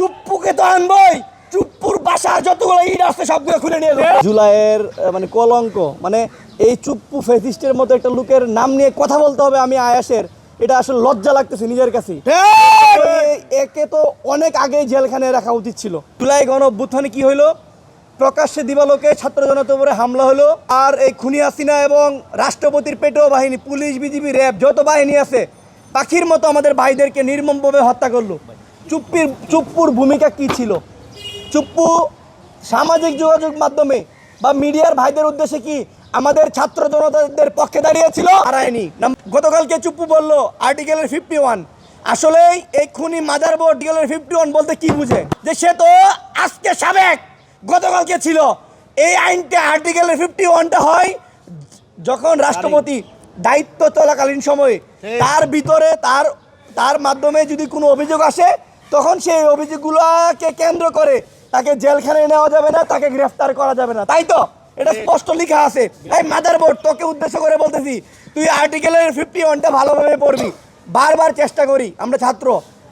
চুপ্পুকে তো আনবই, চুপ্পুর বাসা যতগুলো ইট আছে সবগুলো খুলে নিয়ে যাবো। জুলাইয়ের মানে কলঙ্ক, মানে এই চুপ্পু ফেসিস্টের মতো একটা লোকের নাম নিয়ে কথা বলতে হবে আমি আয়াসের, এটা আসলে লজ্জা লাগতেছে নিজের কাছে। একে তো অনেক আগেই জেলখানায় রাখা উচিত ছিল। জুলাই গণ অভ্যুত্থানে কি হইলো? প্রকাশ্যে দিবালোকে ছাত্র জনতার উপরে হামলা হলো, আর এই খুনি হাসিনা এবং রাষ্ট্রপতির পেটোয়া বাহিনী, পুলিশ, বিজিবি, র্যাব যত বাহিনী আছে পাখির মতো আমাদের ভাইদেরকে নির্মমভাবে হত্যা করলো। চুপ্পুর ভূমিকা কি ছিল? চুপ্পু সামাজিক যোগাযোগ মাধ্যমে বা মিডিয়ার ভাইদের উদ্দেশ্যে কি আমাদের ছাত্র জনতাদের পক্ষে দাঁড়িয়েছিল? হারায়নি। গতকালকে চুপ্পু বলল আর্টিকেলের 51, আসলেই এই খুনি মাদারবোর্ড আর্টিকেলের 51 বলতে কি বুঝে? যে সে তো আজকে সাবেক, গতকালকে ছিল। এই আইনটা আর্টিকেলের 51টা হয় যখন রাষ্ট্রপতি দায়িত্ব চলাকালীন সময়ে তার ভিতরে তার মাধ্যমে যদি কোনো অভিযোগ আসে, তখন সেই অভিযোগগুলোকে কেন্দ্র করে তাকে জেলখানায় নেওয়া যাবে না, তাকে গ্রেফতার করা যাবে না, তাই তো? এটা স্পষ্ট লেখা আছে। এই মাদারবোর্ড, তোকে উদ্দেশ্য করে বলতেছি, তুই আর্টিকেলের 51টা ভালোভাবে পড়বি। বারবার চেষ্টা করি আমরা ছাত্র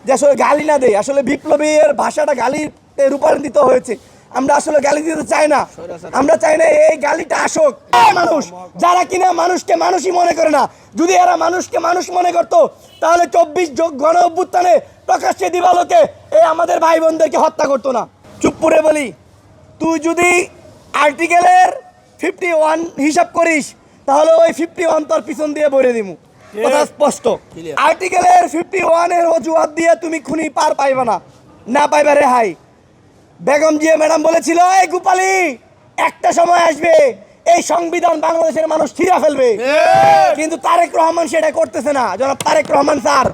যে আসলে গালি না দেয়, আসলে বিপ্লবীর ভাষাটা গালিতে রূপান্তরিত হয়েছে। আমরা আসলে গালি দিতে চাই না, আমরা চাই না এই গালিটা আসুক। মানুষ যারা কিনা মানুষকে মানুষই মনে করে না, যদি এরা মানুষকে মানুষ মনে করতো তাহলে 24 গণ অভ্যুত্থানে প্রকাশ্যে দিবালোকে এই আমাদের ভাই বোনদেরকে হত্যা করতো না। চুপ্পুরে বলি, তুই যদি আর্টিকেলের 51 হিসাব করিস তাহলে ওই 51 তোর পিছন দিয়ে ভরে দিমু, কথা স্পষ্ট। আর্টিকেলের 51 এর অজুহাত দিয়ে তুমি খুনি পার পাইবা না পাইবা রেহাই। বেগম জিয়া ম্যাডাম বলেছিল, এই গোপালী, একটা সময় আসবে এই সংবিধান বাংলাদেশের মানুষ ছিঁড়া ফেলবে, কিন্তু তারেক রহমান সেটা করতেছে না। জনাব তারেক রহমান স্যার,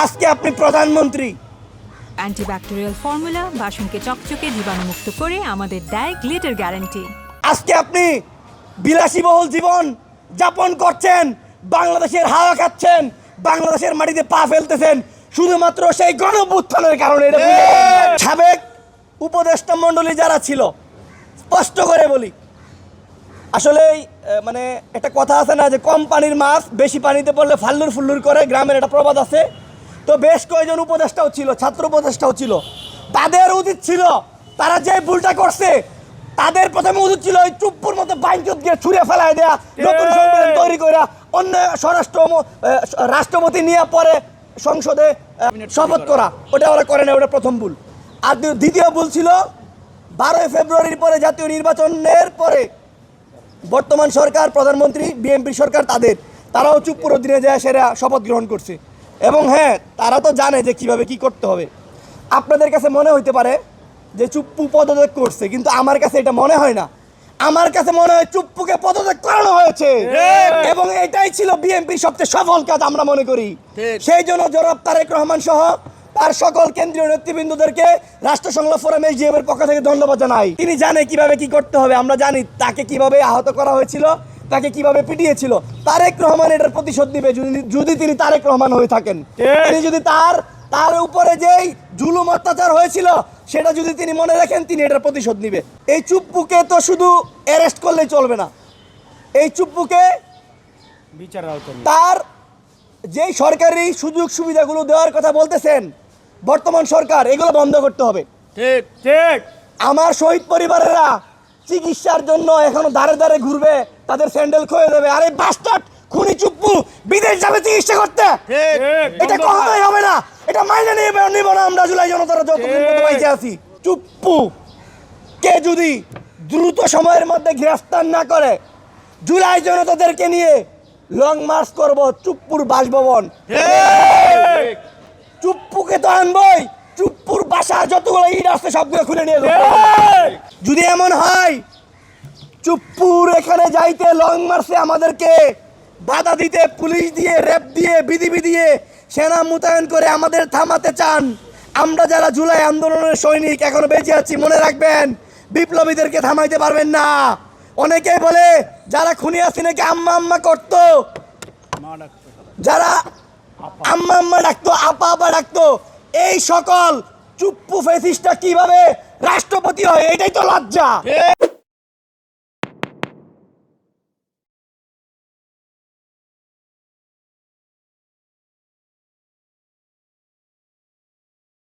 আজকে আপনি প্রধানমন্ত্রী। অ্যান্টিব্যাকটেরিয়াল ফর্মুলা বাসনকে চকচকে জীবাণুমুক্ত করে আমাদের দেয় গ্লিটার গ্যারান্টি। আজকে আপনি বিলাসীবহুল জীবন যাপন করছেন, বাংলাদেশের হাওয়া খাচ্ছেন, বাংলাদেশের মাটিতে পা ফেলতেছেন শুধুমাত্র সেই গণঅভ্যুত্থানের কারণে। সাবেক উপদেষ্টা মণ্ডলী যারা ছিল, স্পষ্ট করে বলি, আসলে মানে একটা কথা আছে না যে কম পানির মাছ বেশি পানিতে পড়লে ফাল্লুর ফুল্লুর করে, গ্রামের একটা প্রবাদ আছে। তো বেশ কয়েকজন উপদেষ্টাও ছিল, ছাত্র উপদেষ্টাও ছিল, তাদের উচিত ছিল, তারা যে ভুলটা করছে তাদের প্রথমে উচিত ছিল ওই চুপ্পুর মতো বাইনচোদকে ছুঁড়ে ফেলায় দেয়া, নতুন সংবিধান তৈরি করে অন্য রাষ্ট্রপতি নিয়ে পরে সংসদে শপথ করা। ওটা ওরা করে না, ওটা প্রথম ভুল। আর দ্বিতীয় ভুল ছিল 12 ফেব্রুয়ারির পরে জাতীয় নির্বাচনের পরে বর্তমান সরকার, প্রধানমন্ত্রী, বিএনপি সরকার, তারাও চুপ্পুর অধীনে যায় সেরা শপথ গ্রহণ করছে। এবং হ্যাঁ, তারা তো জানে যে কিভাবে কি করতে হবে। আপনাদের কাছে মনে হইতে পারে যে চুপ্পু পদত্যাগ করছে, কিন্তু আমার কাছে এটা মনে হয় না। আমার কাছে মনে হয় চুপ্পুকে পদত্যাগ করানো হয়েছে, এবং এটাই ছিল বিএনপির সবচেয়ে সফল কাজ আমরা মনে করি। সেই জন্য জনাব তারেক রহমান সহ তার সকল কেন্দ্রীয় নেতৃবৃন্দদেরকে রাষ্ট্রসংঘ ফোরাম SGF এর পক্ষ থেকে ধন্যবাদ জানাই। তিনি জানে কিভাবে কি করতে হবে, আমরা জানি তাকে কিভাবে আহত করা হয়েছিল, তাকে কিভাবে পিটিয়েছিল। তারেক রহমান এটার প্রতিশোধ দিবে যদি তিনি তারেক রহমান হয়ে থাকেন। তিনি যদি তার উপরে যেই জুলুম অত্যাচার হয়েছিল সেটা যদি তিনি মনে রাখেন, তিনি এটার প্রতিশোধ নিবে। এই চুপ্পুকে তো শুধু অ্যারেস্ট করলেই চলবে না, এই চুপ্পুকে তার যেই সরকারি সুযোগ সুবিধাগুলো দেওয়ার কথা বলতেছেন বর্তমান সরকার, এগুলো বন্ধ করতে হবে। ঠিক ঠিক। আমার শহীদ পরিবারেরা চিকিৎসার জন্য এখনো দাঁড়ে দাঁড়ে ঘুরবে, তাদের স্যান্ডেল ক্ষয়ে যাবে। আরে বাস্টার্ড খুনি চুপ্পু বিদেশ যাবে চিকিৎসা করতে, এটা কখনোই হবে না। এটা মাইনে নিব না আমরা জুলাই জনতারা যতদিন পর্যন্ত বাইচে আছি। চুপ্পু কে যদি দ্রুত সময়ের মধ্যে গ্রেফতার না করে, জুলাই জনতাদেরকে নিয়ে লং মার্চ করব চুপ্পুর বাসভবন। চুপ্পুকে তো আনবই, চুপ্পুর বাসা যতগুলো ইট আছে সবগুলো খুলে নিয়ে যাবো। যদি এমন হয় চুপ্পুর এখানে যাইতে লং মার্চে আমাদেরকে বাধা দিতে পুলিশ দিয়ে, র্যাব দিয়ে, বিজিবি দিয়ে সেনা মোতায়েন করে আমাদের থামাতে চান, আমরা যারা জুলাই আন্দোলনের সৈনিক এখনো বেঁচে আছি, মনে রাখবেন বিপ্লবীদেরকে থামাইতে পারবেন না। অনেকেই বলে যারা খুনি হাসিনাকে আম্মা আম্মা করতো, যারা আম্মা আম্মা ডাকতো, আপা আপা ডাকতো, এই সকল চুপ্পু ফেসিস্টটা কিভাবে রাষ্ট্রপতি হয়, এটাই তো লজ্জা।